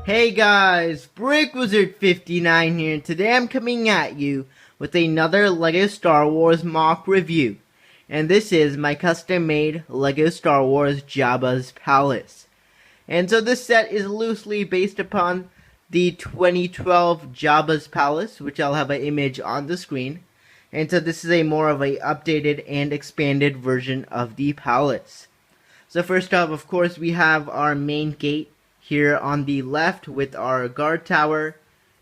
Hey guys, BrickWizard59 here, and today I'm coming at you with another LEGO Star Wars mock review. And this is my custom-made LEGO Star Wars Jabba's Palace. And so this set is loosely based upon the 2012 Jabba's Palace, which I'll have an image on the screen. And so this is a more of a updated and expanded version of the palace. So first off, of course, we have our main gate here on the left with our guard tower,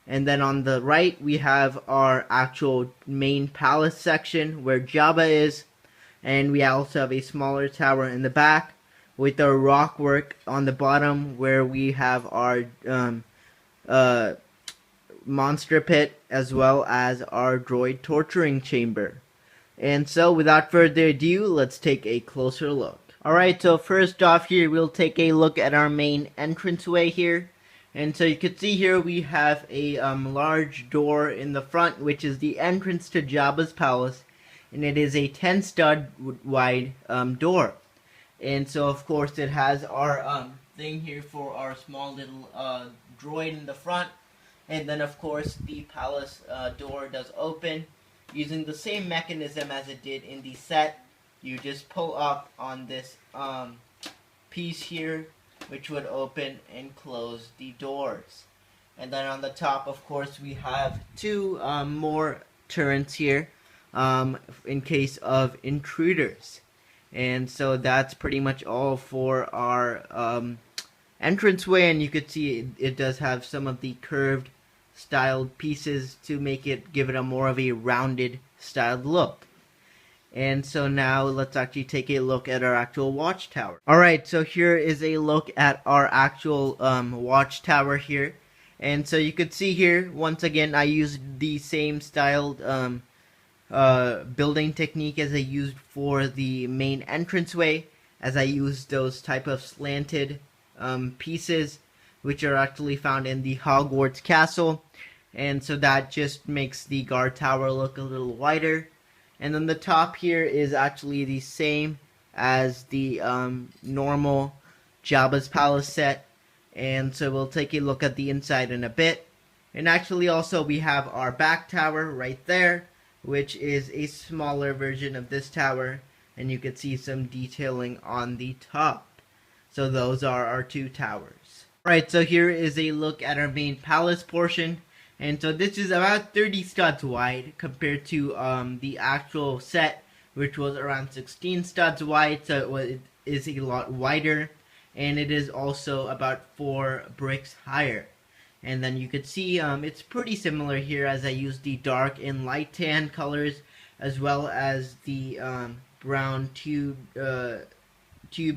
and then on the right we have our actual main palace section where Jabba is, and we also have a smaller tower in the back with our rock work on the bottom where we have our monster pit as well as our droid torturing chamber. And so without further ado, let's take a closer look. Alright, so first off here, we'll take a look at our main entranceway here. And so you can see here we have a large door in the front, which is the entrance to Jabba's palace. And it is a 10 stud wide door. And so of course it has our thing here for our small little droid in the front. And then of course the palace door does open using the same mechanism as it did in the set. You just pull up on this piece here, which would open and close the doors. And then on the top, of course, we have two more turrets here in case of intruders. And so that's pretty much all for our entranceway. And you could see it does have some of the curved styled pieces to give it a more of a rounded styled look. And so now let's actually take a look at our actual watchtower. Alright, so here is a look at our actual watchtower here. And so you could see here, once again, I used the same styled building technique as I used for the main entranceway, as I used those type of slanted pieces, which are actually found in the Hogwarts castle. And so that just makes the guard tower look a little wider. And then the top here is actually the same as the normal Jabba's Palace set. And so we'll take a look at the inside in a bit. And actually also we have our back tower right there, which is a smaller version of this tower. And you can see some detailing on the top. So those are our two towers. Alright, so here is a look at our main palace portion. And so this is about 30 studs wide compared to the actual set, which was around 16 studs wide. So it is a lot wider, and it is also about 4 bricks higher. And then you could see it's pretty similar here, as I used the dark and light tan colors as well as the brown tube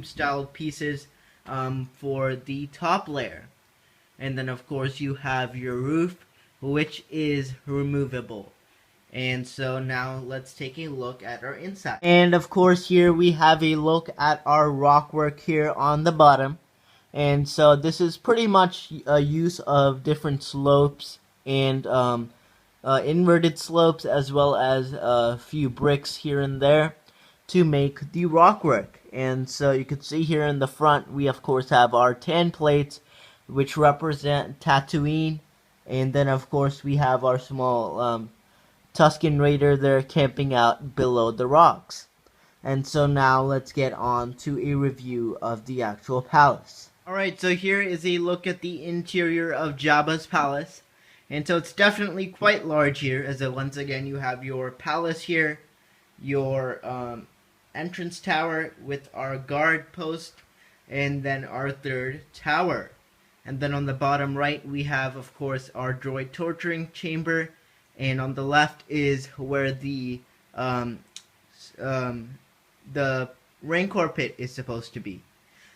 styled pieces for the top layer. And then of course you have your roof, which is removable. And so now let's take a look at our inside. And of course here we have a look at our rock work here on the bottom. And so this is pretty much a use of different slopes and inverted slopes, as well as a few bricks here and there to make the rock work. And so you can see here in the front we of course have our tan plates, which represent Tatooine. And then, of course, we have our small Tusken Raider there camping out below the rocks. And so now let's get on to a review of the actual palace. Alright, so here is a look at the interior of Jabba's palace. And so it's definitely quite large here, as once again you have your palace here, your entrance tower with our guard post, and then our third tower. And then on the bottom right, we have, of course, our droid torturing chamber. And on the left is where the Rancor pit is supposed to be.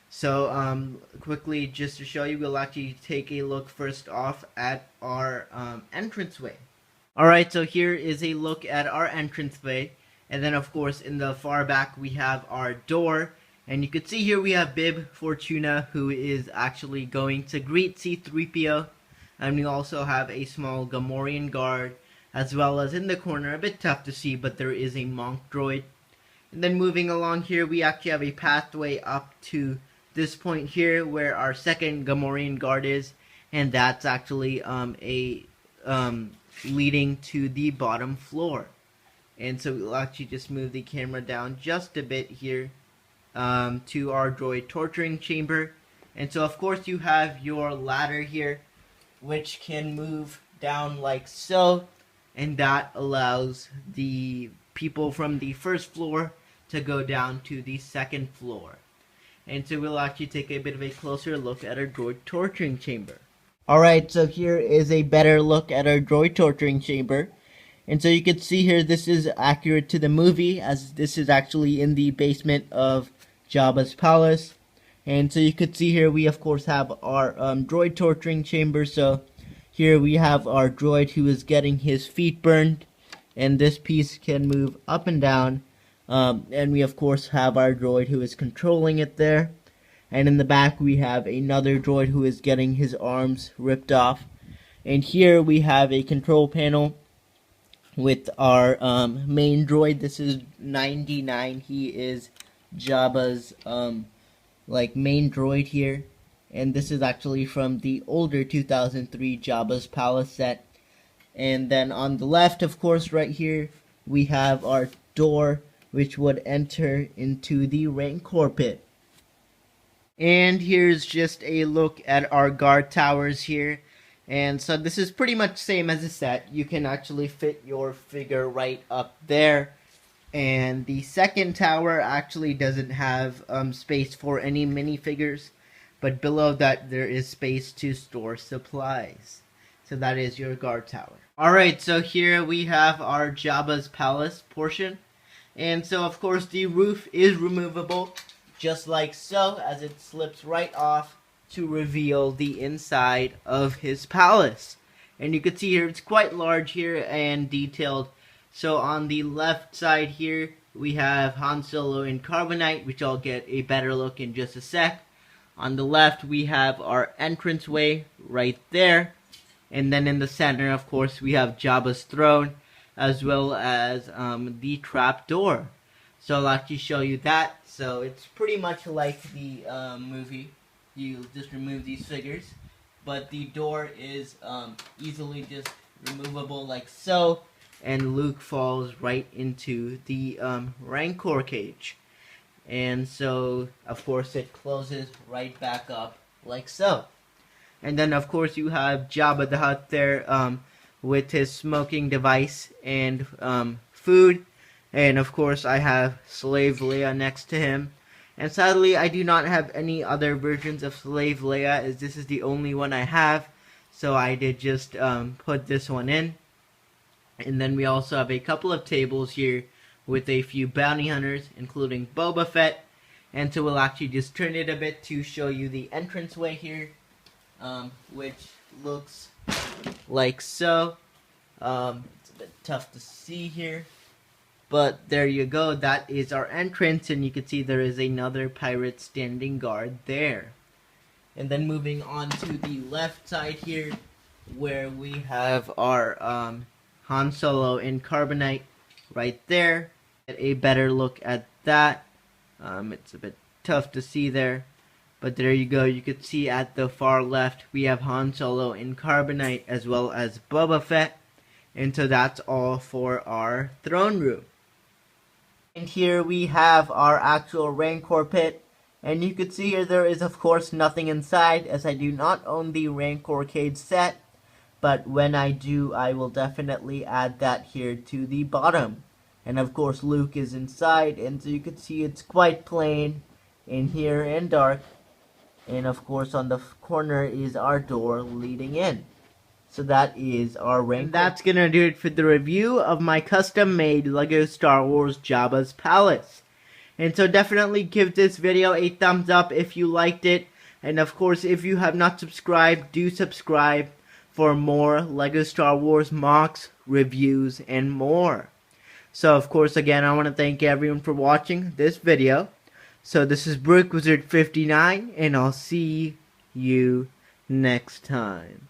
So, quickly, just to show you, we'll actually take a look first off at our entranceway. Alright, so here is a look at our entranceway. And then, of course, in the far back, we have our door. And you can see here we have Bib Fortuna, who is actually going to greet C-3PO. And we also have a small Gamorrean guard, as well as in the corner, a bit tough to see, but there is a monk droid. And then moving along here, we actually have a pathway up to this point here, where our second Gamorrean guard is. and that's actually a leading to the bottom floor. And so we'll actually just move the camera down just a bit here to our droid torturing chamber. And so of course you have your ladder here, which can move down like so, and that allows the people from the first floor to go down to the second floor. And so we'll actually take a bit of a closer look at our droid torturing chamber. Alright, so here is a better look at our droid torturing chamber. And so you can see here, this is accurate to the movie, as this is actually in the basement of Jabba's palace. And so you could see here, we of course have our droid torturing chamber. So here we have our droid who is getting his feet burned, and this piece can move up and down. And we of course have our droid who is controlling it there. And in the back we have another droid who is getting his arms ripped off. And here we have a control panel with our main droid. This is 99. He is Jabba's main droid here. And this is actually from the older 2003 Jabba's Palace set. And then on the left, of course, right here, we have our door, which would enter into the Rancor pit. And here's just a look at our guard towers here. And so this is pretty much same as the set. You can actually fit your figure right up there. And the second tower actually doesn't have space for any minifigures, but below that there is space to store supplies. So that is your guard tower. Alright, so here we have our Jabba's palace portion. And so of course the roof is removable, just like so, as it slips right off to reveal the inside of his palace. And you can see here, it's quite large here and detailed. So on the left side here, we have Han Solo in carbonite, which I'll get a better look in just a sec. On the left, we have our entranceway right there. And then in the center, of course, we have Jabba's throne, as well as the trap door. So I'll actually show you that. So it's pretty much like the movie. You just remove these figures, but the door is easily just removable like so, and Luke falls right into the Rancor cage. And so, of course, it closes right back up like so. And then, of course, you have Jabba the Hutt there with his smoking device and food. And, of course, I have Slave Leia next to him. And sadly, I do not have any other versions of Slave Leia, as this is the only one I have. So I did just put this one in. And then we also have a couple of tables here with a few bounty hunters, including Boba Fett. And so we'll actually just turn it a bit to show you the entranceway here, which looks like so. It's a bit tough to see here, but there you go. That is our entrance, and you can see there is another pirate standing guard there. And then moving on to the left side here, where we have our Han Solo in carbonite right there. Get a better look at that. It's a bit tough to see there, but there you go. You can see at the far left we have Han Solo in carbonite, as well as Boba Fett. And so that's all for our throne room. And here we have our actual Rancor pit. And you can see here there is of course nothing inside, as I do not own the Rancor cage set. But when I do, I will definitely add that here to the bottom. And of course Luke is inside, and so you can see it's quite plain in here and dark. And of course on the corner is our door leading in. So that is our Rancor. And that's gonna do it for the review of my custom made LEGO Star Wars Jabba's Palace. And so definitely give this video a thumbs up if you liked it. And of course, if you have not subscribed, do subscribe for more LEGO Star Wars mocks, reviews, and more. So of course, again, I want to thank everyone for watching this video. So this is BrookWizard59, and I'll see you next time.